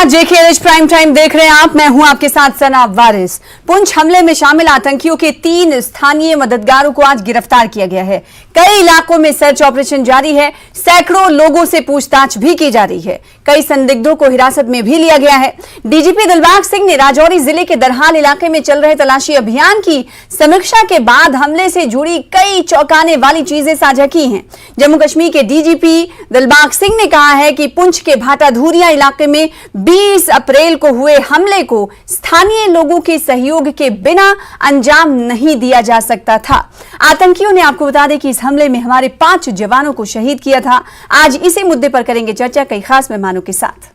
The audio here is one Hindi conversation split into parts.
नमस्कार, जेके प्राइम टाइम देख रहे हैं आप। मैं हूं आपके साथ सना वारिस। पुंछ हमले में शामिल आतंकियों के 3 स्थानीय मददगारों को आज गिरफ्तार किया गया है। कई इलाकों में सर्च ऑपरेशन जारी है। सैकड़ों लोगों से पूछताछ भी की जा रही है। कई संदिग्धों को हिरासत में भी लिया गया है। डीजीपी दिलबाग सिंह ने राजौरी जिले के दरहाल इलाके में चल रहे तलाशी अभियान की समीक्षा के बाद हमले से जुड़ी कई चौंकाने वाली चीजें साझा की हैं। जम्मू कश्मीर के डीजीपी दिलबाग सिंह ने कहा है कि पुंछ के भाटाधूरिया इलाके में 20 अप्रैल को हुए हमले को स्थानीय लोगों के सहयोग के बिना अंजाम नहीं दिया जा सकता था। आतंकियों ने, आपको बता दें कि इस हमले में हमारे 5 जवानों को शहीद किया था। आज इसी मुद्दे पर करेंगे चर्चा कई खास मेहमानों के साथ।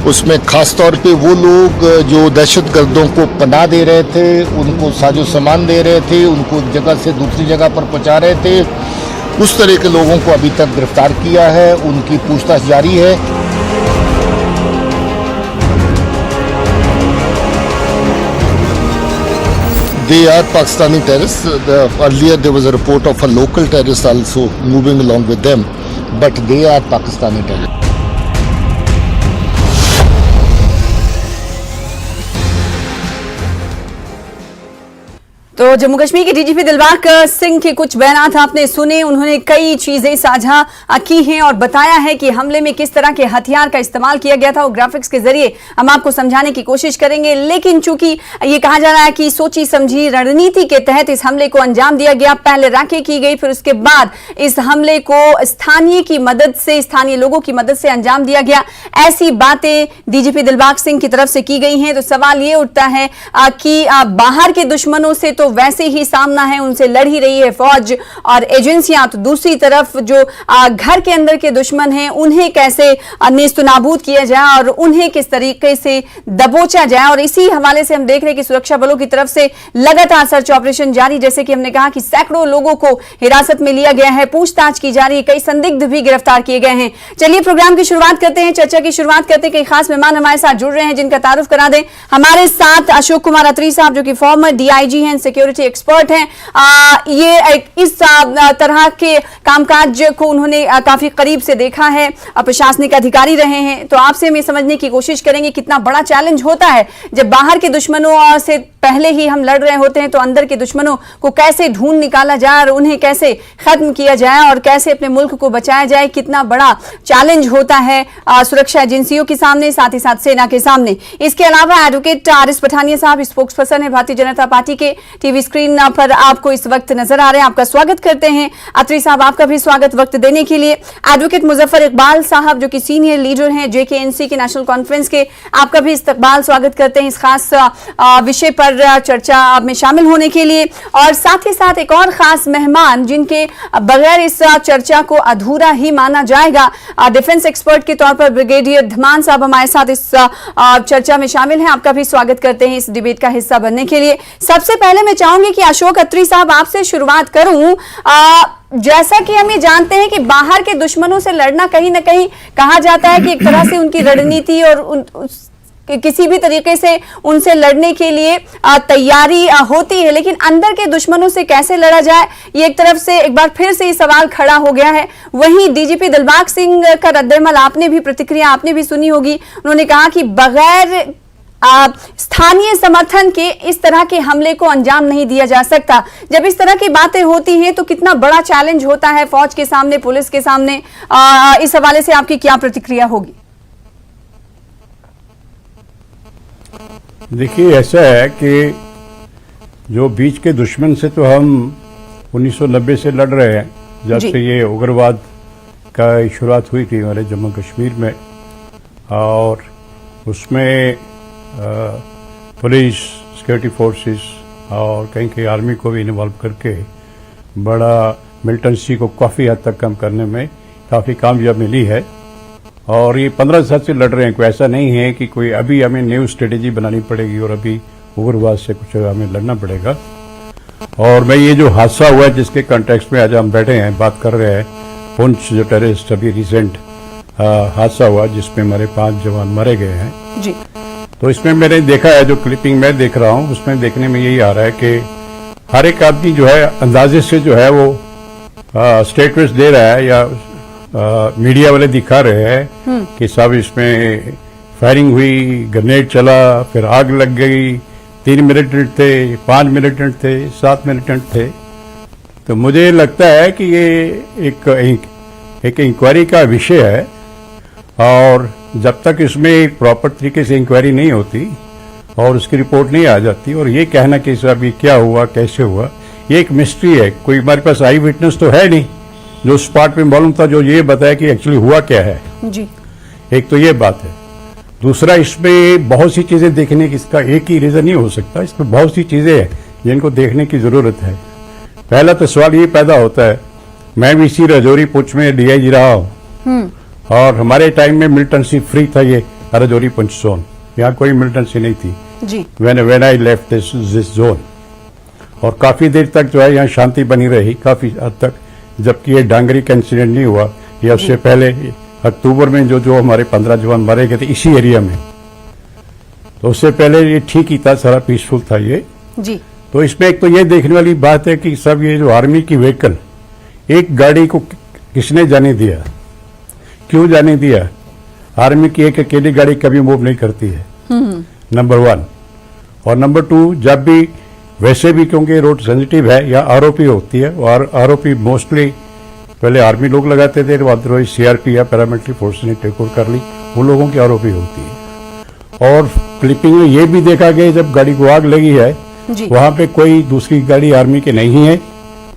उसमें खास तौर पे वो लोग जो दहशतगर्दों को पनाह दे रहे थे, उनको साजो सामान दे रहे थे, उनको एक जगह से दूसरी जगह पर पहुंचा रहे थे, उस तरह के लोगों को अभी तक गिरफ्तार किया है। उनकी पूछताछ जारी है। They are Pakistani terrorists. Earlier there was a report of a local terrorist also moving along with them, but they are Pakistani terrorists. तो जम्मू कश्मीर के डीजीपी दिलबाग सिंह के कुछ बयान आपने सुने। उन्होंने कई चीजें साझा की हैं और बताया है कि हमले में किस तरह के हथियार का इस्तेमाल किया गया था। वो ग्राफिक्स के जरिए हम आपको समझाने की कोशिश करेंगे। लेकिन चूंकि ये कहा जा रहा है कि सोची समझी रणनीति के तहत इस हमले को अंजाम दिया गया, पहले राखें की गई, फिर उसके बाद इस हमले को स्थानीय लोगों की मदद से अंजाम दिया गया, ऐसी बातें डीजीपी दिलबाग सिंह की तरफ से की गई हैं। तो सवाल ये उठता है कि बाहर के दुश्मनों से तो वैसे ही सामना है, उनसे लड़ ही रही है फौज और एजेंसियां, तो दूसरी तरफ जो घर के अंदर के दुश्मन हैं उन्हें कैसे नेस्तनाबूद किया जाए और उन्हें किस तरीके से दबोचा जाए। और इसी हवाले से हम देख रहे हैं कि सुरक्षा बलों की तरफ से लगातार सर्च ऑपरेशन जारी। जैसे कि हमने कहा कि सैकड़ों लोगों को हिरासत में लिया गया है, पूछताछ की जा रही है, कई संदिग्ध भी गिरफ्तार किए गए हैं। चलिए प्रोग्राम की शुरुआत करते हैं, चर्चा की शुरुआत करते हैं। कई खास मेहमान हमारे साथ जुड़ रहे हैं जिनका तारुफ करा दें। हमारे साथ अशोक कुमार अत्री साहब जो कि फॉर्मर डीआईजी हैं, सिक्योरिटी एक्सपर्ट हैं। ये इस तरह के कामकाज को उन्होंने काफी करीब से देखा है, प्रशासनिक अधिकारी रहे हैं। तो आपसे हम ये समझने की कोशिश करेंगे कितना बड़ा चैलेंज होता है जब बाहर के दुश्मनों से पहले ही हम लड़ रहे होते हैं, तो अंदर के दुश्मनों को कैसे ढूंढ निकाला जाए और उन्हें कैसे खत्म किया जाए और कैसे अपने मुल्क को बचाया जाए। कितना बड़ा चैलेंज होता है सुरक्षा एजेंसियों के सामने, साथ ही साथ सेना के सामने। इसके अलावा एडवोकेट आरिस पठानिया साहब स्पोक्स पर्सन है भारतीय जनता पार्टी के, टीवी स्क्रीन पर आपको इस वक्त नजर आ रहे हैं। आपका स्वागत करते हैं। अत्री साहब, आपका भी स्वागत वक्त देने के लिए। एडवोकेट मुजफ्फर इकबाल साहब जो कि सीनियर लीडर हैं जेकेएनसी के नेशनल कॉन्फ्रेंस के, आपका भी इस्तकबाल स्वागत करते हैं इस खास विषय पर चर्चा में शामिल होने के लिए। और साथ ही साथ एक और खास मेहमान जिनके बगैर इस चर्चा को अधूरा ही माना जाएगा, डिफेंस एक्सपर्ट के तौर पर ब्रिगेडियर धमान साहब हमारे साथ इस चर्चा में शामिल हैं। आपका भी स्वागत करते हैं इस डिबेट का हिस्सा बनने के लिए। सबसे पहले मैं चाहूंगी कि अशोक अत्री साहब आपसे शुरुआत करूं। जैसा कि हम ये जानते हैं कि बाहर के दुश्मनों से लड़ना कहीं ना कहीं कहा जाता है कि एक तरह से उनकी रणनीति और किसी भी तरीके से उनसे लड़ने के लिए तैयारी होती है, लेकिन अंदर के दुश्मनों से कैसे लड़ा जाए, ये एक तरफ से एक बार फिर से ये सवाल खड़ा हो गया है। वहीं डीजीपी दिलबाग सिंह का रद्देमल आपने भी प्रतिक्रिया आपने भी सुनी होगी। उन्होंने कहा कि बगैर स्थानीय समर्थन के इस तरह के हमले को अंजाम नहीं दिया जा सकता। जब इस तरह की बातें होती हैं तो कितना बड़ा चैलेंज होता है फौज के सामने, पुलिस के सामने। इस हवाले से आपकी क्या प्रतिक्रिया होगी? देखिए, ऐसा है कि जो बीच के दुश्मन से तो हम 1990 से लड़ रहे हैं, जब से ये उग्रवाद का शुरुआत हुई थी हमारे जम्मू कश्मीर में। और उसमें पुलिस, सिक्योरिटी फोर्सेस और कहीं आर्मी को भी इन्वॉल्व करके बड़ा मिलिटेंसी को काफ़ी हद तक कम करने में काफ़ी कामयाब मिली है। और ये 15 साल से लड़ रहे हैं। कोई ऐसा नहीं है कि कोई अभी हमें न्यू स्ट्रेटेजी बनानी पड़ेगी और अभी उग्रवाद से कुछ हमें लड़ना पड़ेगा। और मैं ये जो हादसा हुआ है जिसके कॉन्टेक्स्ट में आज हम बैठे हैं, बात कर रहे हैं, पुंछ जो टेररिस्ट अभी रिसेंट हादसा हुआ जिसमें हमारे 5 जवान मारे गए हैं जी। तो इसमें मैंने देखा है, जो क्लिपिंग मैं देख रहा हूं उसमें देखने में यही आ रहा है कि हर एक आदमी जो है अंदाजे से जो है वो स्टेटमेंट्स दे रहा है या मीडिया वाले दिखा रहे हैं कि सब इसमें फायरिंग हुई, ग्रेनेड चला, फिर आग लग गई, 3 मिलिटेंट थे, 5 मिलिटेंट थे, 7 मिलिटेंट थे। तो मुझे लगता है कि ये एक इंक्वायरी का विषय है, और जब तक इसमें एक प्रॉपर तरीके से इंक्वायरी नहीं होती और उसकी रिपोर्ट नहीं आ जाती, और ये कहना कि साहब ये क्या हुआ, कैसे हुआ, ये एक मिस्ट्री है। कोई हमारे पास आई विटनेस तो है नहीं जो स्पॉट पे मालूम था, जो ये बताया कि एक्चुअली हुआ क्या है। जी। एक तो ये बात है। दूसरा, इसमें बहुत सी चीजें देखने की, इसका एक ही रीजन नहीं हो सकता, इसमें बहुत सी चीजें हैं जिनको देखने की जरूरत है। पहला तो सवाल ये पैदा होता है, मैं भी इसी राजौरी पुंछ में डीआईजी रहा हूं, और हमारे टाइम में मिलिटेंसी फ्री था ये राजौरी पुंछ जोन, यहाँ कोई मिलिटेंसी नहीं थी जी। When I left this zone. और काफी देर तक जो है यहाँ शांति बनी रही, काफी हद तक, जबकि ये डांगरी का इंसिडेंट नहीं हुआ, या उससे पहले अक्टूबर में जो हमारे 15 जवान मारे गए थे इसी एरिया में, तो उससे पहले ये ठीक ही था, सारा पीसफुल था ये जी। तो इसमें एक तो ये देखने वाली बात है कि सब ये जो आर्मी की व्हीकल, एक गाड़ी को किसने जाने दिया, क्यों जाने दिया? आर्मी की एक अकेली गाड़ी कभी मूव नहीं करती है, नंबर 1। और नंबर 2, जब भी वैसे भी क्योंकि रोड सेंसिटिव है या आरओपी होती है, और आरओपी मोस्टली पहले आर्मी लोग लगाते थे, अदरवाइज सीआरपी या पैरामिलिट्री फोर्स ने टेक ओवर कर ली, वो लोगों की आरओपी होती है। और क्लिपिंग में ये भी देखा गया जब गाड़ी को आग लगी है वहां पे कोई दूसरी गाड़ी आर्मी की नहीं है,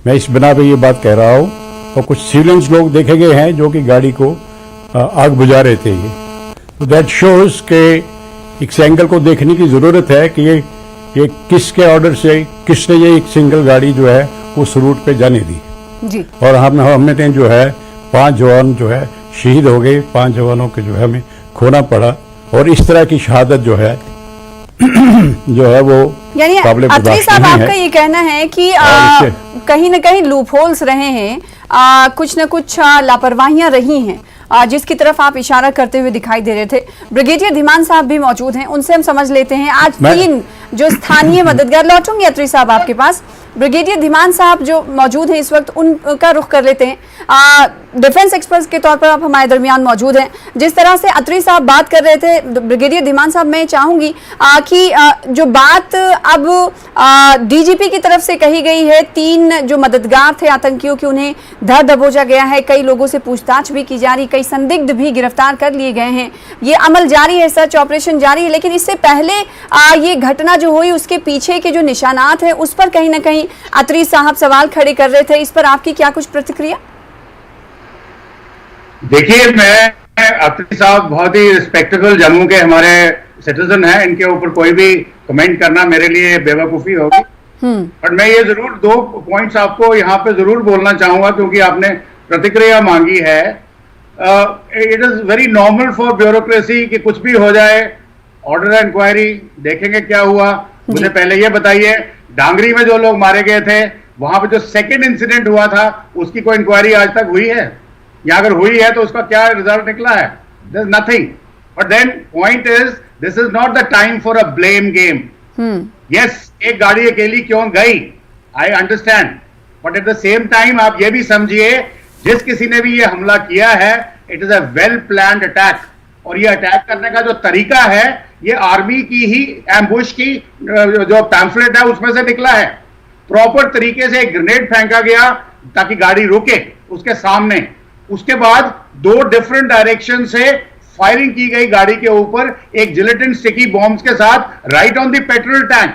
मैं इस बिना पे ये बात कह रहा हूं। और कुछ सिविलियंस लोग देखे गए हैं जो कि गाड़ी को आग बुझा रहे थे ये। तो दैट शोज के इस एंगल को देखने की जरूरत है कि ये किसके ऑर्डर से किसने ये एक सिंगल गाड़ी जो है उस रूट पे जाने दी जी। और हमने जो है 5 जवान जो है शहीद हो गए, 5 जवानों के जो है हमें खोना पड़ा। और इस तरह की शहादत जो है वो यानी काबिल अत्री बर्दाश्त साहब नहीं आपका है। ये कहना है कि कहीं न कहीं लूप होल्स रहे हैं, कुछ न कुछ लापरवाहियां रही हैं, जिसकी तरफ आप इशारा करते हुए दिखाई दे रहे थे। ब्रिगेडियर धीमान साहब भी मौजूद हैं, उनसे हम समझ लेते हैं। आज 3 जो स्थानीय मददगार, लौटूंगी अत्री साहब आपके पास। ब्रिगेडियर धीमान साहब जो मौजूद हैं इस वक्त, उनका रुख कर लेते हैं। डिफेंस एक्सपर्ट के तौर पर आप हमारे दरमियान मौजूद हैं। जिस तरह से अत्री साहब बात कर रहे थे, ब्रिगेडियर धीमान साहब, मैं चाहूंगी कि जो बात अब डीजीपी की तरफ से कही गई है, 3 जो मददगार थे आतंकियों की, उन्हें धर दबोचा गया है, कई लोगों से पूछताछ भी की जा रही, कई संदिग्ध भी गिरफ्तार कर लिए गए हैं, ये अमल जारी है, सर्च ऑपरेशन जारी है। लेकिन इससे पहले ये घटना जो हुई, उसके पीछे के जो निशानात हैं, उस पर कहीं ना कहीं अत्री साहब सवाल खड़े कर रहे थे। इस पर आपकी क्या कुछ प्रतिक्रिया? देखिए, मैं अत्री साहब बहुत ही रिस्पेक्टेबल जम्मू के हमारे सिटीजन हैं, इनके ऊपर कोई भी कमेंट करना मेरे लिए बेवकूफी होगी। बट मैं ये जरूर 2 पॉइंट्स आपको यहाँ पे जरूर बोलना चाहूंगा, क्योंकि आपने प्रतिक्रिया मांगी है। It is very normal for bureaucracy कि कुछ भी हो जाए, ऑर्डर इंक्वायरी, देखेंगे क्या हुआ। मुझे पहले ये बताइए, डांगरी में जो लोग मारे गए थे, वहां पे जो सेकंड इंसिडेंट हुआ था, उसकी कोई इंक्वायरी आज तक हुई है? या अगर हुई है तो उसका क्या रिजल्ट निकला है? There is nothing. But then point is, this is not the time for a blame game. Yes, एक गाड़ी अकेली क्यों गई, I understand, but at the same time आप ये भी समझिए, जिस किसी ने भी ये हमला किया है, it is a well planned attack. और ये अटैक करने का जो तरीका है, ये आर्मी की ही एम्बुश की जो पैम्फलेट है उसमें से निकला है। प्रॉपर तरीके से एक ग्रेनेड फेंका गया ताकि गाड़ी रुके उसके सामने। उसके बाद 2 डिफरेंट डायरेक्शन से फायरिंग की गई गाड़ी के ऊपर, एक जिलेटिन स्टिकी बॉम्ब्स के साथ, right on the petrol tank,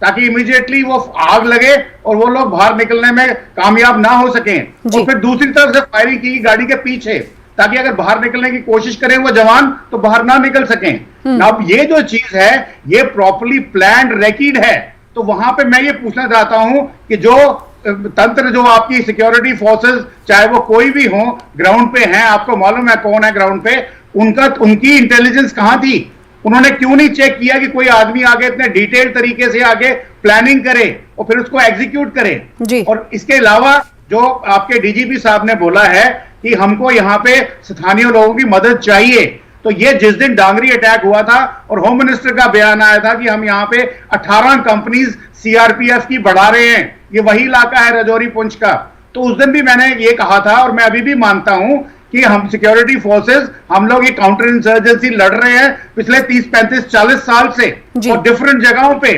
ताकि इमीडिएटली वो आग लगे और वो लोग बाहर निकलने में कामयाब ना हो सकें। और फिर दूसरी तरफ से फायरिंग की गाड़ी के पीछे, ताकि अगर बाहर निकलने की कोशिश करें वो जवान तो बाहर ना निकल सकें। अब ये जो चीज है, ये प्रॉपर्ली प्लान्ड रेकीड है। तो वहां पे मैं ये पूछना चाहता हूं कि जो तंत्र, जो आपकी सिक्योरिटी फोर्सेस, चाहे वो कोई भी हो, ग्राउंड पे हैं, आपको मालूम है कौन है ग्राउंड पे, उनकी इंटेलिजेंस कहां थी? उन्होंने क्यों नहीं चेक किया कि कोई आदमी आगे इतने डिटेल तरीके से आगे प्लानिंग करे और फिर उसको एग्जीक्यूट करे? और इसके अलावा जो आपके डीजीपी साहब ने बोला है कि हमको यहाँ पे स्थानीय लोगों की मदद चाहिए, तो ये जिस दिन डांगरी अटैक हुआ था और होम मिनिस्टर का बयान आया था कि हम यहाँ पे 18 कंपनीज सीआरपीएफ की बढ़ा रहे हैं, ये वही इलाका है राजौरी पुंछ का, तो उस दिन भी मैंने ये कहा था और मैं अभी भी मानता हूं कि हम सिक्योरिटी फोर्सेस, हम लोग ये काउंटर इंसर्जेंसी लड़ रहे हैं पिछले 30, 35, 40 साल से और डिफरेंट जगहों पे,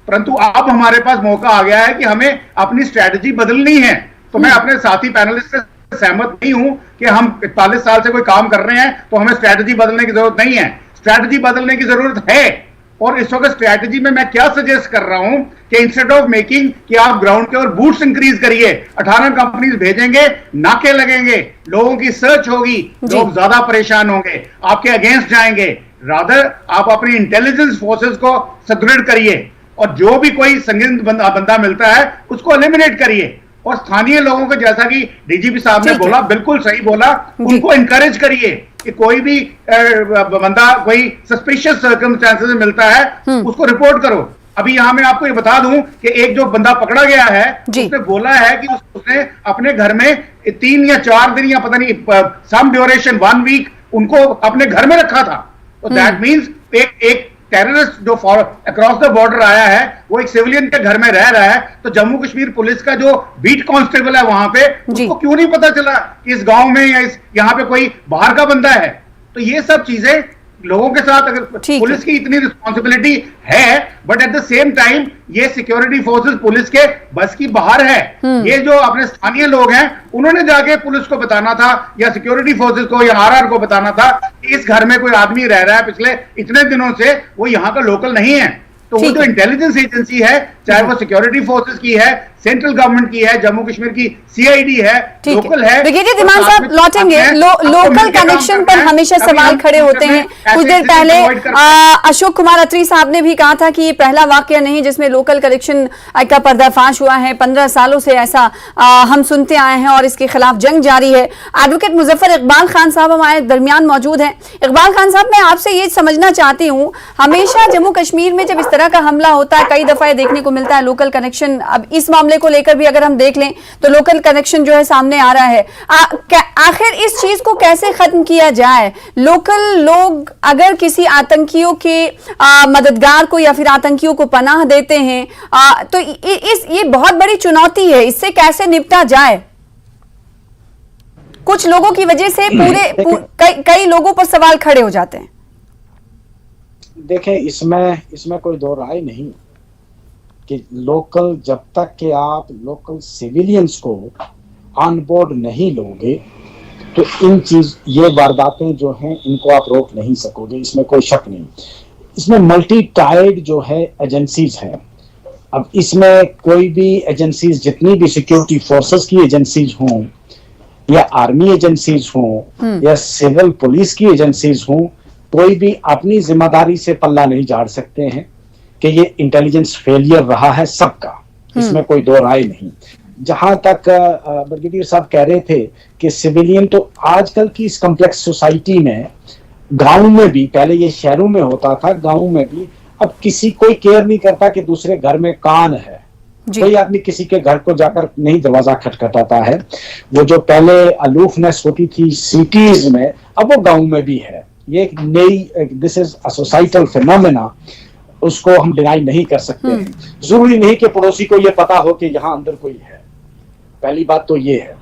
परंतु अब हमारे पास मौका आ गया है कि हमें अपनी स्ट्रैटेजी बदलनी है। तो मैं अपने साथी पैनलिस्ट से सहमत नहीं हूं कि हम 41 साल से कोई काम कर रहे हैं तो हमें स्ट्रैटेजी बदलने की जरूरत नहीं है। स्ट्रैटेजी बदलने की जरूरत है, और इस वक्त स्ट्रैटेजी में मैं क्या सजेस्ट कर रहा हूं कि इंस्टेड ऑफ मेकिंग कि आप ग्राउंड के और बूट्स इंक्रीज करिए, 18 कंपनीज भेजेंगे, नाके लगेंगे, लोगों की सर्च होगी, लोग ज्यादा परेशान होंगे, आपके अगेंस्ट जाएंगे। रादर आप अपनी इंटेलिजेंस फोर्सेस को सुदृढ़ करिए और जो भी कोई संदिग्ध बंदा मिलता है उसको एलिमिनेट करिए, और स्थानीय लोगों को, जैसा कि डीजीपी साहब ने बोला, बिल्कुल सही बोला, उनको इंकरेज करिए कि कोई भी बंदा कोई सस्पिशियस सर्कमस्टेंसेस में मिलता है उसको रिपोर्ट करो। अभी यहां मैं आपको ये बता दूं कि एक जो बंदा पकड़ा गया है उसने बोला है कि उसने अपने घर में 3 या 4 दिन या पता नहीं सम ड्यूरेशन 1 वीक उनको अपने घर में रखा था। तो दैट मीन्स एक टेररिस्ट जो अक्रॉस द बॉर्डर आया है वो एक सिविलियन के घर में रह रहा है, तो जम्मू कश्मीर पुलिस का जो बीट कांस्टेबल है वहां पे उसको क्यों नहीं पता चला कि इस गांव में या यहाँ पे कोई बाहर का बंदा है। तो ये सब चीजें लोगों के साथ, अगर पुलिस की इतनी रिस्पॉन्सिबिलिटी है, but at the same time ये सिक्योरिटी फोर्सेस पुलिस के बस की बाहर है। ये जो अपने स्थानीय लोग हैं उन्होंने जाके पुलिस को बताना था या सिक्योरिटी फोर्सेस को या आरआर को बताना था कि इस घर में कोई आदमी रह रहा है पिछले इतने दिनों से, वो यहाँ का लोकल नहीं है। तो वो जो इंटेलिजेंस एजेंसी है, चाहे वो सिक्योरिटी फोर्सेस की है, सेंट्रल गवर्नमेंट की है, जम्मू कश्मीर की सीआईडी है, लोकल है। ब्रिगेडियर धीमान साहब लौटेंगे। लोकल कनेक्शन पर हमेशा सवाल खड़े होते हैं। कुछ देर पहले अशोक कुमार अत्री साहब ने भी कहा था कि ये पहला वाकया नहीं जिसमें लोकल कनेक्शन का पर्दाफाश हुआ है। 15 सालों से ऐसा हम सुनते आए हैं और इसके खिलाफ जंग जारी है। एडवोकेट मुजफ्फर इकबाल खान साहब हमारे दरमियान मौजूद हैं। इकबाल खान साहब, मैं आपसे ये समझना चाहती हूँ, हमेशा जम्मू कश्मीर में जब इस तरह का हमला होता है कई दफा देखने को मिलता है लोकल कनेक्शन, अब इस मामले को लेकर भी अगर हम देख लें तो लोकल कनेक्शन जो है सामने आ रहा है। आखिर इस चीज को कैसे खत्म किया जाए? लोकल लोग अगर किसी आतंकियों के मददगार को या फिर आतंकियों को पनाह देते हैं तो ये बहुत बड़ी चुनौती है, इससे कैसे निपटा जाए? कुछ लोगों की वजह से कई लोगों पर सवाल खड़े हो जाते हैं। देखें, इसमें कोई दो राय नहीं कि लोकल, जब तक कि आप लोकल सिविलियंस को ऑन बोर्ड नहीं लोगे तो ये वारदातें जो हैं इनको आप रोक नहीं सकोगे, इसमें कोई शक नहीं। इसमें मल्टी टाइड जो है एजेंसीज हैं। अब इसमें कोई भी एजेंसीज, जितनी भी सिक्योरिटी फोर्सेस की एजेंसीज हों या आर्मी एजेंसीज हों या सिविल पुलिस की एजेंसीज हों, कोई भी अपनी जिम्मेदारी से पल्ला नहीं झाड़ सकते हैं कि ये इंटेलिजेंस फेलियर रहा है सबका, इसमें कोई दो राय नहीं। जहां तक ब्रिगेडियर साहब कह रहे थे कि सिविलियन, तो आजकल की इस कॉम्प्लेक्स सोसाइटी में, गांव में भी, पहले ये शहरों में होता था, गांव में भी अब कोई केयर नहीं करता कि दूसरे घर में कौन है। कोई आदमी किसी के घर को जाकर नहीं दरवाजा खटखटाता है। वो जो पहले अलूफनेस होती थी सिटीज में, अब वो गांव में भी है। ये एक नई, this is a societal phenomena, उसको हम डिनाई नहीं कर सकते हैं। जरूरी नहीं कि पड़ोसी को ये पता हो कि यहाँ अंदर कोई है। पहली बात तो ये है।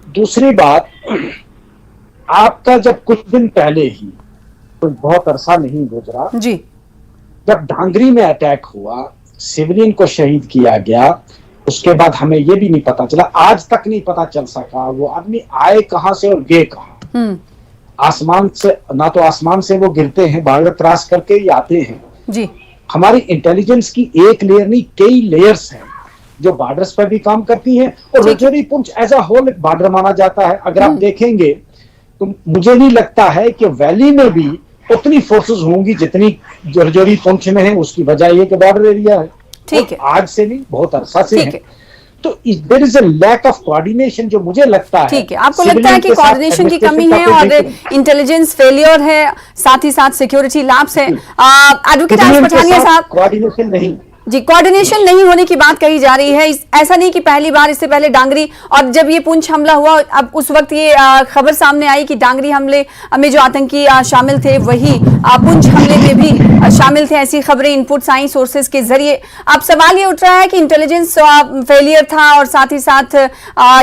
दूसरी बात, आपका जब कुछ दिन पहले ही, कोई बहुत अरसा नहीं गुजरा जी, जब ढांगरी में अटैक हुआ, सिविलियन को शहीद किया गया, उसके बाद हमें ये भी नहीं पता चला, आज तक नहीं पता चल सका वो आदमी आए कहां से और गए कहां। आसमान से, ना तो आसमान से वो गिरते हैं, बॉर्डर क्रॉस करके ही आते हैं जी। हमारी इंटेलिजेंस की एक लेयर नहीं, कई लेयर्स हैं जो बॉर्डर्स पर भी काम करती हैं, और Rajouri Poonch as a whole एक बॉर्डर माना जाता है। अगर आप देखेंगे तो मुझे नहीं लगता है कि वैली में भी उतनी फोर्सेस होंगी जितनी रजौरी पुंछ में है। उसकी वजह ये कि बॉर्डर एरिया है, ठीक है, आज से नहीं बहुत अरसा से है। तो there is a lack of coordination जो मुझे लगता है। ठीक है, आपको लगता है कि कोऑर्डिनेशन की कमी है और इंटेलिजेंस फेलियर है, साथ ही साथ सिक्योरिटी लैप्स है। एडवोकेट आरिफ पठानिया साहब, कोऑर्डिनेशन नहीं जी, कोऑर्डिनेशन नहीं होने की बात कही जा रही है। ऐसा नहीं कि पहली बार, इससे पहले डांगरी और जब ये पुंछ हमला हुआ, अब उस वक्त ये खबर सामने आई कि डांगरी हमले में जो आतंकी शामिल थे वही पुंछ हमले में भी शामिल थे। ऐसी खबरें इनपुट्स आई सोर्सेज के जरिए। अब सवाल ये उठ रहा है कि इंटेलिजेंस फेलियर था और साथ ही साथ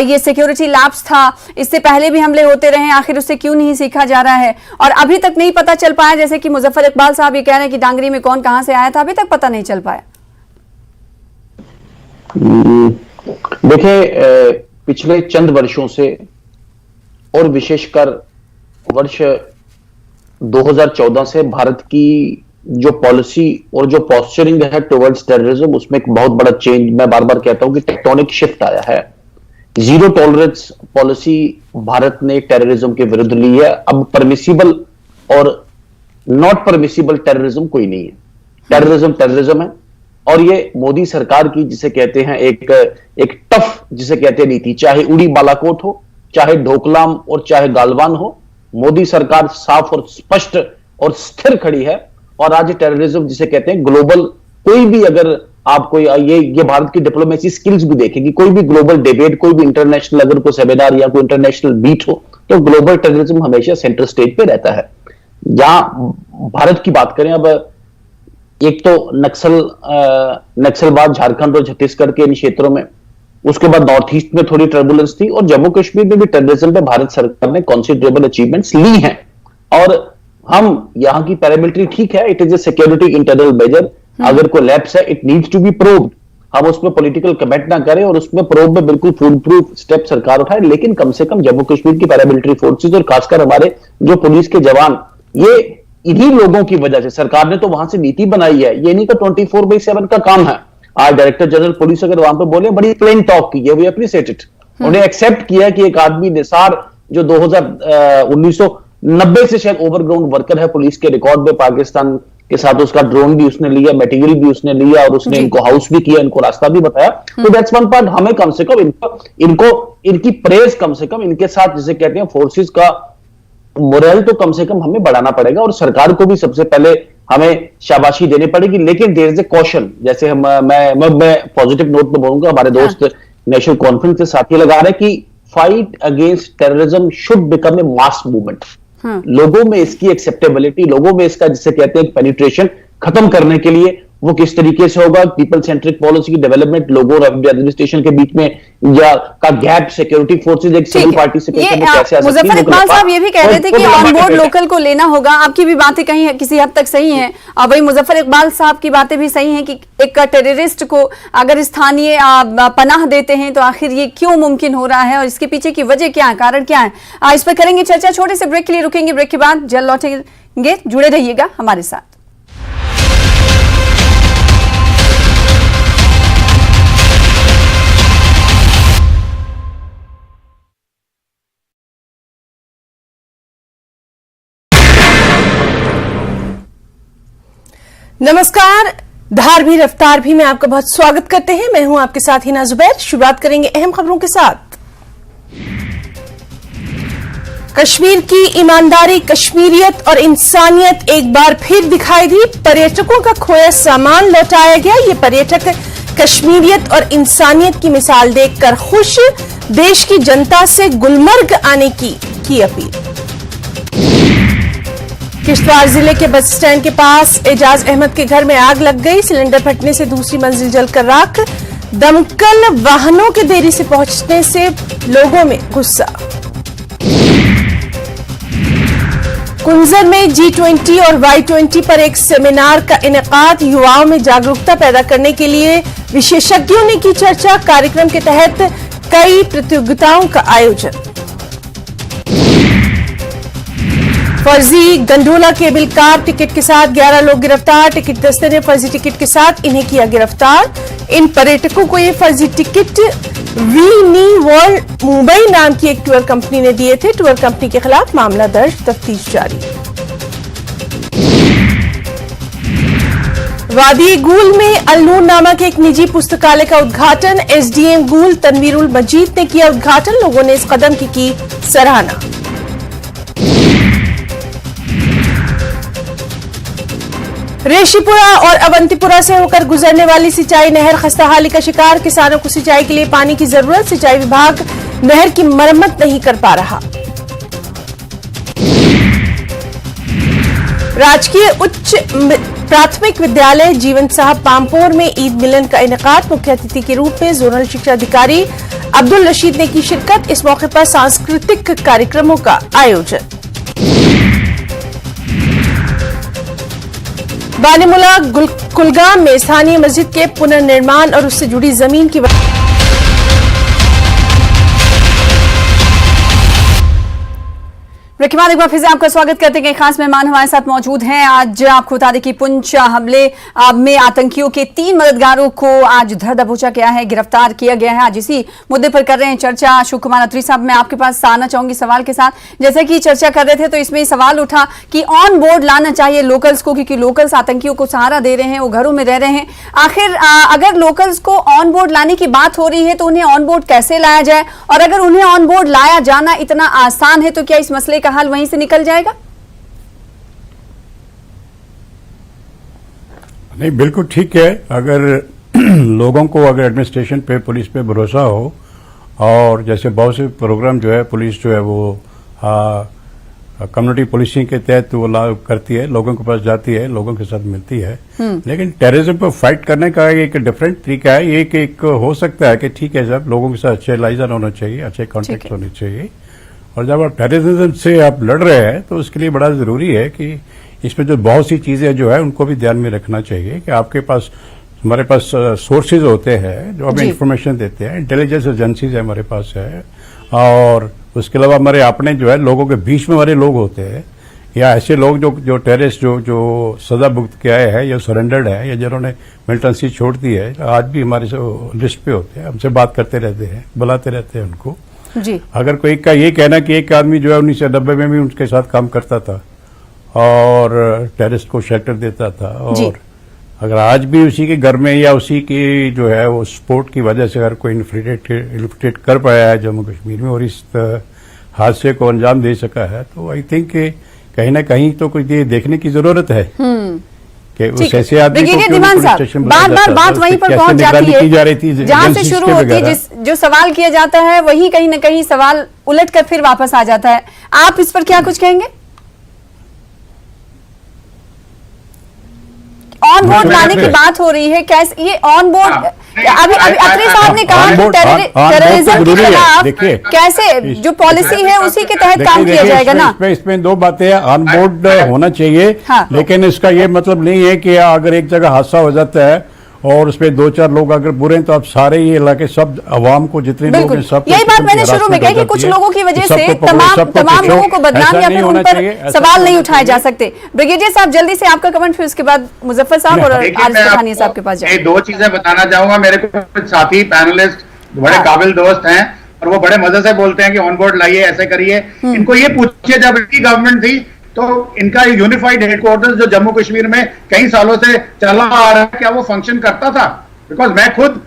ये सिक्योरिटी लैप्स था। इससे पहले भी हमले होते रहे, आखिर उससे क्यों नहीं सीखा जा रहा है? और अभी तक नहीं पता चल पाया, जैसे कि मुजफ्फर इकबाल साहब ये कह रहे हैं कि डांगरी में कौन कहां से आया था, अभी तक पता नहीं चल पाया। देखिए, पिछले चंद वर्षों से और विशेषकर वर्ष 2014 से भारत की जो पॉलिसी और जो पॉस्चरिंग है टुवर्ड्स टेररिज्म, उसमें एक बहुत बड़ा चेंज, मैं बार बार कहता हूं कि टेक्टोनिक शिफ्ट आया है। जीरो टॉलरेंस पॉलिसी भारत ने टेररिज्म के विरुद्ध ली है। अब परमिसिबल और नॉट परमिसिबल टेररिज्म कोई नहीं है। टेररिज्म टेररिज्म है। और ये मोदी सरकार की, जिसे कहते हैं एक टफ, जिसे कहते हैं नीति, चाहे उड़ी बालाकोट हो, चाहे ढोकलाम और चाहे गालवान हो, मोदी सरकार साफ और स्पष्ट और स्थिर खड़ी है। और आज टेररिज्म, जिसे कहते हैं ग्लोबल, कोई भी, अगर आपको ये भारत की डिप्लोमेसी स्किल्स भी देखेगी, कोई भी ग्लोबल डिबेट, कोई भी इंटरनेशनल अगर कोई सेमिनार या कोई इंटरनेशनल बीट हो, तो ग्लोबल टेररिज्म हमेशा सेंटर स्टेज पे रहता है। जहां भारत की बात करें, अब एक तो नक्सलवाद झारखंड और छत्तीसगढ़ के इन क्षेत्रों में, उसके बाद नॉर्थ ईस्ट में थोड़ी टर्बुलेंस थी, और जम्मू कश्मीर में भी टेररिज्म पे भारत सरकार ने कॉन्सिडरेबल अचीवमेंट्स ली हैं। और हम यहाँ की पैरामिलिट्री, ठीक है, it is a security internal measure, अगर कोई लैप्स है it needs to be proved. हम उसमें पॉलिटिकल कमेंट ना करें और उसमें प्रोब में बिल्कुल फुल प्रूफ स्टेप सरकार उठाए, लेकिन कम से कम जम्मू कश्मीर की पैरामिलिट्री फोर्सेज और खासकर हमारे जो पुलिस के जवान, ये इन्हीं लोगों की वजह से, सरकार ने तो वहां से नीति बनाई है, ये नहीं का 24/7 का काम है। आज डायरेक्टर जनरल पुलिस अगर वहां पे बोले, बड़ी प्लेन टॉक की है, वी अप्रिशिएट इट। उन्हें एक्सेप्ट किया कि एक आदमी निसार, जो 1990 से शायद ओवरग्राउंड वर्कर है पुलिस के रिकॉर्ड में, पाकिस्तान के साथ उसका ड्रोन भी उसने लिया, मटेरियल भी उसने लिया, और उसने इनको हाउस भी किया, इनको रास्ता भी बताया। तो दैट्स वन पार्ट। हमें कम से कम इनकी प्रेज, कम से कम इनके साथ, जिसे कहते हैं फोर्सेस का मोरल, तो कम से कम हमें बढ़ाना पड़ेगा। और सरकार को भी सबसे पहले हमें शाबाशी देनी पड़ेगी। लेकिन देयर इज ए कॉशन, जैसे मैं पॉजिटिव नोट पे बोलूंगा, हमारे दोस्त नेशनल कॉन्फ्रेंस के साथी लगा रहे कि fight against terrorism should become a mass movement. लोगों में इसकी एक्सेप्टेबिलिटी, लोगों में इसका, जिसे कहते हैं पेनिट्रेशन, खत्म करने के लिए वो किस तरीके से होगा, पीपल सेंट्रिक पॉलिसी की डेवलपमेंट, लोगों और एडमिनिस्ट्रेशन के बीच में या का गैप, सिक्योरिटी फोर्सेज एक सिविल पार्टिसिपेशन में कैसे आ सकती है। मुजफ्फर इकबाल साहब ये भी कह रहे थे कि ऑन बोर्ड लोकल को लेना होगा। आपकी भी बातें कहीं किसी हद तक सही हैं, और वही मुजफ्फर इकबाल साहब की बातें भी सही हैं कि एक टेररिस्ट को अगर स्थानीय पनाह देते हैं तो आखिर ये क्यों मुमकिन हो रहा है और इसके पीछे की वजह क्या है, कारण क्या है, इस पर करेंगे चर्चा। छोटे से ब्रेक के लिए रुकेंगे, ब्रेक के बाद जल्द लौटेंगे। जुड़े रहिएगा हमारे साथ। नमस्कार, धार भी रफ्तार भी में आपका बहुत स्वागत करते हैं। मैं हूं आपके साथ हिना जुबैर। शुरुआत करेंगे अहम खबरों के साथ। कश्मीर की ईमानदारी, कश्मीरियत और इंसानियत एक बार फिर दिखाई दी। पर्यटकों का खोया सामान लौटाया गया। ये पर्यटक कश्मीरियत और इंसानियत की मिसाल देखकर खुश। देश की जनता से गुलमर्ग आने की अपील। किश्तवाड़ जिले के बस स्टैंड के पास एजाज अहमद के घर में आग लग गई। सिलेंडर फटने से दूसरी मंजिल जलकर राख। दमकल वाहनों के देरी से पहुंचने से लोगों में गुस्सा। कुंजर में G20 और Y20 पर एक सेमिनार का इनेकाद। युवाओं में जागरूकता पैदा करने के लिए विशेषज्ञों ने की चर्चा। कार्यक्रम के तहत कई प्रतियोगिताओं का आयोजन। फर्जी गंडोला केबल कार टिकट के साथ 11 लोग गिरफ्तार। टिकट दस्ते ने फर्जी टिकट के साथ इन्हें किया गिरफ्तार। इन पर्यटकों को ये फर्जी टिकट वीनी वर्ल्ड मुंबई नाम की एक टूर कंपनी ने दिए थे। टूर कंपनी के खिलाफ मामला दर्ज, तफ्तीश जारी। वादी गूल में अलनूर नामक एक निजी पुस्तकालय का उद्घाटन। एसडीएम गूल तनवीरुल मजीद ने किया उद्घाटन। लोगों ने इस कदम की सराहना। रेशीपुरा और अवंतीपुरा से होकर गुजरने वाली सिंचाई नहर खस्ताहाली का शिकार, किसानों को सिंचाई के लिए पानी की जरूरत, सिंचाई विभाग नहर की मरम्मत नहीं कर पा रहा। राजकीय उच्च प्राथमिक विद्यालय जीवन साहब पामपोर में ईद मिलन का इनेकाद, मुख्य अतिथि के रूप में जोनल शिक्षा अधिकारी अब्दुल रशीद ने की शिरकत, इस मौके पर सांस्कृतिक कार्यक्रमों का आयोजन। बानीमुला कुलगाम में स्थानीय मस्जिद के पुनर्निर्माण और उससे जुड़ी जमीन की ब्रेक के बाद एक बार फिर से आपका स्वागत करते हैं। खास मेहमान हमारे साथ मौजूद हैं। आज आपको बता दें कि पुंछ हमले में आतंकियों के 3 मददगारों को आज धर दबोचा गया है, गिरफ्तार किया गया है। आज इसी मुद्दे पर कर रहे हैं चर्चा। अशोक कुमार अत्री साहब, मैं आपके पास आना चाहूंगी सवाल के साथ। जैसे कि चर्चा कर रहे थे तो इसमें सवाल उठा कि ऑन बोर्ड लाना चाहिए लोकल्स को, क्योंकि लोकल्स आतंकियों को सहारा दे रहे हैं, वो घरों में रह रहे हैं। आखिर अगर लोकल्स को ऑन बोर्ड लाने की बात हो रही है तो उन्हें ऑन बोर्ड कैसे लाया जाए, और अगर उन्हें ऑन बोर्ड लाया जाना इतना आसान है तो क्या इस मसले का हल वहीं से निकल जाएगा? नहीं, बिल्कुल ठीक है। अगर लोगों को अगर एडमिनिस्ट्रेशन पे, पुलिस पे भरोसा हो, और जैसे बहुत से प्रोग्राम जो है पुलिस जो है वो कम्युनिटी पुलिसिंग के तहत वो लागू करती है, लोगों के पास जाती है, लोगों के साथ मिलती है। लेकिन टेररिज्म पर फाइट करने का एक डिफरेंट तरीका है। एक हो सकता है कि ठीक है साहब, लोगों के साथ अच्छे लाइजन होना चाहिए, अच्छे कॉन्टेक्ट होने चाहिए, और जब आप टेररिज्म से आप लड़ रहे हैं तो उसके लिए बड़ा जरूरी है कि इसमें जो बहुत सी चीजें जो है उनको भी ध्यान में रखना चाहिए कि आपके पास, हमारे पास सोर्सेज होते हैं जो हमें इंफॉर्मेशन देते हैं, इंटेलिजेंस एजेंसीज हमारे पास है, और उसके अलावा हमारे अपने जो है लोगों के बीच में हमारे लोग होते हैं, या ऐसे लोग जो टेररिस्ट जो सजा भुगत के आए हैं या सरेंडर्ड है या जिन्होंने मिलिटेंसी छोड़ दी है, आज भी हमारे लिस्ट पे होते हैं, हमसे बात करते रहते हैं, बुलाते रहते हैं उनको। जी। अगर कोई का ये कहना कि एक आदमी जो है 1990 में भी उनके साथ काम करता था और टेररिस्ट को शेल्टर देता था, और अगर आज भी उसी के घर में या उसी की जो है वो सपोर्ट की वजह से अगर कोई इन्फिल्ट्रेट कर पाया है जम्मू कश्मीर में और इस हादसे को अंजाम दे सका है, तो आई थिंक कहीं ना कहीं तो कुछ ये देखने की जरूरत है कि उस ऐसे आदमी को क्यों पुलिस स्टेशन बुलाया जाता है, बात वहीं पर पहुंच जाती है जहां से शुरू होती है। जो सवाल किया जाता है वही कहीं ना कहीं सवाल उलट कर फिर वापस आ जाता है। आप इस पर क्या कुछ कहेंगे? ऑन बोर्ड लाने की बात हो रही है, कैसे ये ऑन बोर्ड, अभी अत्री साहब ने कहा कि टेररिज्म के खिलाफ कैसे जो पॉलिसी है उसी के तहत काम किया जाएगा ना। इसमें 2 बातें हैं। ऑन बोर्ड होना चाहिए, लेकिन इसका ये मतलब नहीं है कि अगर एक जगह हादसा हो जाता है और उसमें 2-4 लोग अगर बुरे हैं तो आप सारे ये इलाके सब अवाम को जितने लोग हैं सब, यही बात मैंने शुरू में कही कि कुछ लोगों की वजह से तमाम लोगों को बदनाम या फिर उन पर सवाल नहीं उठाए जा सकते। ब्रिगेडियर साहब जल्दी से आपका कमेंट, फिर उसके बाद मुजफ्फर साहब और आरिफ पठानिया साहब के पास जाए। 2 चीजें बताना चाहूंगा। मेरे कुछ साथी पैनलिस्ट बड़े काबिल दोस्त हैं और वो बड़े मजे से बोलते हैं कि ऑन बोर्ड लाइए, ऐसे करिए। इनको ये पूछिए जब इनकी गवर्नमेंट थी तो इनका यूनिफाइड हेडक्वार्टर्स जो जम्मू कश्मीर में कई सालों से चला आ रहा है, क्या वो फंक्शन करता था? बिकॉज मैं खुद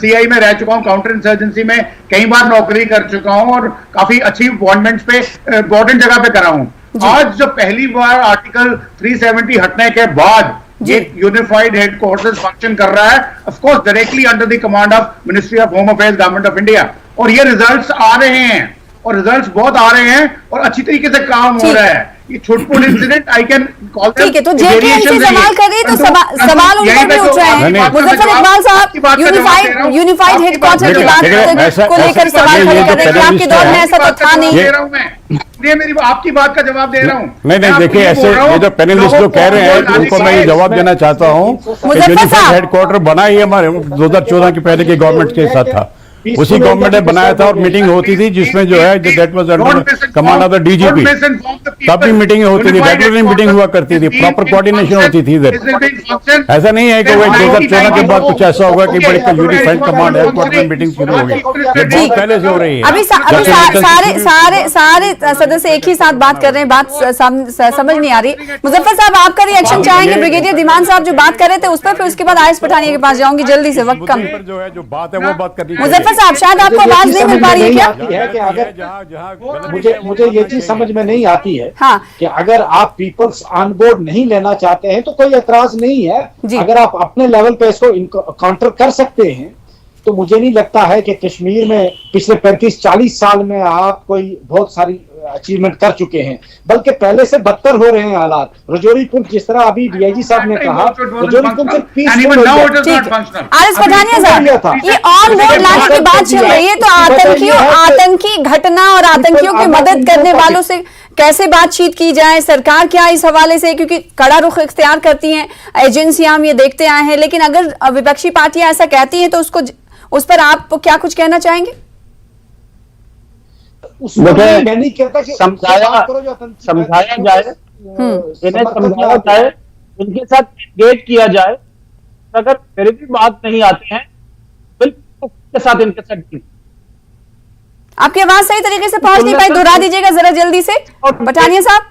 सीआई में रह चुका हूं, काउंटर इंसर्जेंसी में कई बार नौकरी कर चुका हूं और काफी अच्छी अपॉइंटमेंट्स पे इंपॉर्टेंट जगह पे करा हूं। आज जो पहली बार आर्टिकल 370 हटने के बाद ये यूनिफाइड हेडक्वार्टर्स फंक्शन कर रहा है, of course directly under the command of ministry of home affairs, government of India, और ये रिजल्ट्स आ रहे हैं और रिजल्ट्स बहुत आ रहे हैं और अच्छी तरीके से काम हो रहा है। ये छुटपुट इंसिडेंट आई कैन कॉल ठीक है, तो जेकेएमसी सवाल कर रही है तो सवाल उन पर भी उठ रहे हैं। मुजफ्फर इकबाल साहब यूनिफाइड हेडक्वार्टर की बात को लेकर सवाल खड़े कर रहे हैं कि आपके दौर में ऐसा तो था नहीं। ये मेरी आपकी बात का जवाब दे रहा हूँ। नहीं, देखिए ऐसे ये जो पैनलिस्ट लोग कह रहे हैं उनको मैं ये जवाब देना चाहता हूँ। यूनिफाइड हेडक्वार्टर बना ही हमारे 2014 के पहले की गवर्नमेंट के साथ था, उसी गवर्नमेंट ने बनाया था और मीटिंग होती थी जिसमें जो है that was under command of the DGP, तब भी मीटिंग होती थी, रेगुलरली मीटिंग हुआ करती थी, प्रॉपर कोऑर्डिनेशन होती थी इधर। ऐसा नहीं है कि वो 2014 के बाद कुछ ऐसा होगा कि बड़ी यूनिफाइड कमांड हेडक्वार्टर मीटिंग शुरू होगी, ये बहुत पहले से हो रही है। अभी सारे सदस्य एक ही साथ बात कर रहे हैं, बात समझ नहीं आ रही। मुजफ्फर साहब आपका रिएक्शन चाहेंगे? ब्रिगेडियर दीवान साहब जो बात कर रहे थे उस पर, फिर उसके बाद आरिफ पठानिया के पास जाऊंगी जल्दी से, वक्त कम। जो है जो बात है वो बात करनी। मुजफ्फर साहब शायद आपको आवाज नहीं मिल पा रही है क्या? मुझे ये चीज समझ में नहीं आती है हाँ। कि अगर आप पीपल्स ऑन बोर्ड नहीं लेना चाहते हैं तो कोई एतराज नहीं है। अगर आप अपने लेवल पे इसको काउंटर कर सकते हैं तो मुझे नहीं लगता है कि कश्मीर में पिछले 35-40 साल में आप कोई बहुत सारी अचीवमेंट कर चुके हैं, बल्कि पहले से बदतर हो रहे हैं हालात। रजौरी पुंछ, जिस तरह अभी डीआईजी साहब ने कहा, रजौरी पुंछ सिर्फ आरिफ पठानिया साहब, ये ऑन बोर्ड लाने की बात चल रही है तो आतंकी घटना और आतंकियों की मदद करने वालों से कैसे बातचीत की जाए, सरकार क्या इस हवाले से, क्योंकि कड़ा रुख इख्तियार करती हैं एजेंसियां, हम ये देखते आए हैं, लेकिन अगर विपक्षी पार्टियां ऐसा कहती हैं तो उस पर आप क्या कुछ कहना चाहेंगे? मैं नहीं कहता कि समझाया जाए, इन्हें समझाया जाए, उनके साथ एंगेज किया जाए। अगर फिर भी बात नहीं आते हैं बिल्कुल के साथ इनके साथ। आपकी आवाज सही तरीके से पहुंच नहीं पाई, दोहरा दीजिएगा जरा जल्दी से पठानिया साहब।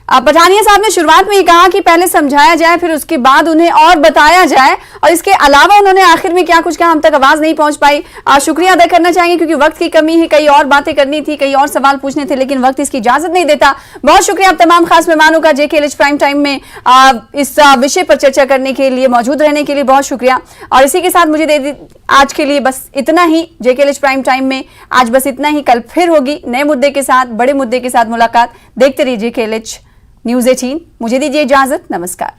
पठानिया साहब ने शुरुआत में ही कहा कि पहले समझाया जाए फिर उसके बाद उन्हें और बताया जाए, और इसके अलावा उन्होंने आखिर में क्या कुछ कहा हम तक आवाज नहीं पहुंच पाई। शुक्रिया अदा करना चाहेंगे क्योंकि वक्त की कमी है, कई और बातें करनी थी, कई और सवाल पूछने थे, लेकिन वक्त इसकी इजाजत नहीं देता। बहुत शुक्रिया आप तमाम खास मेहमानों का JKLH प्राइम टाइम में इस विषय पर चर्चा करने के लिए, मौजूद रहने के लिए बहुत शुक्रिया। और इसी के साथ मुझे आज के लिए बस इतना ही। JKLH प्राइम टाइम में आज बस इतना ही। कल फिर होगी नए मुद्दे के साथ, बड़े मुद्दे के साथ मुलाकात। देखते रहिए JKLH News 18। मुझे दीजिए इजाजत, नमस्कार।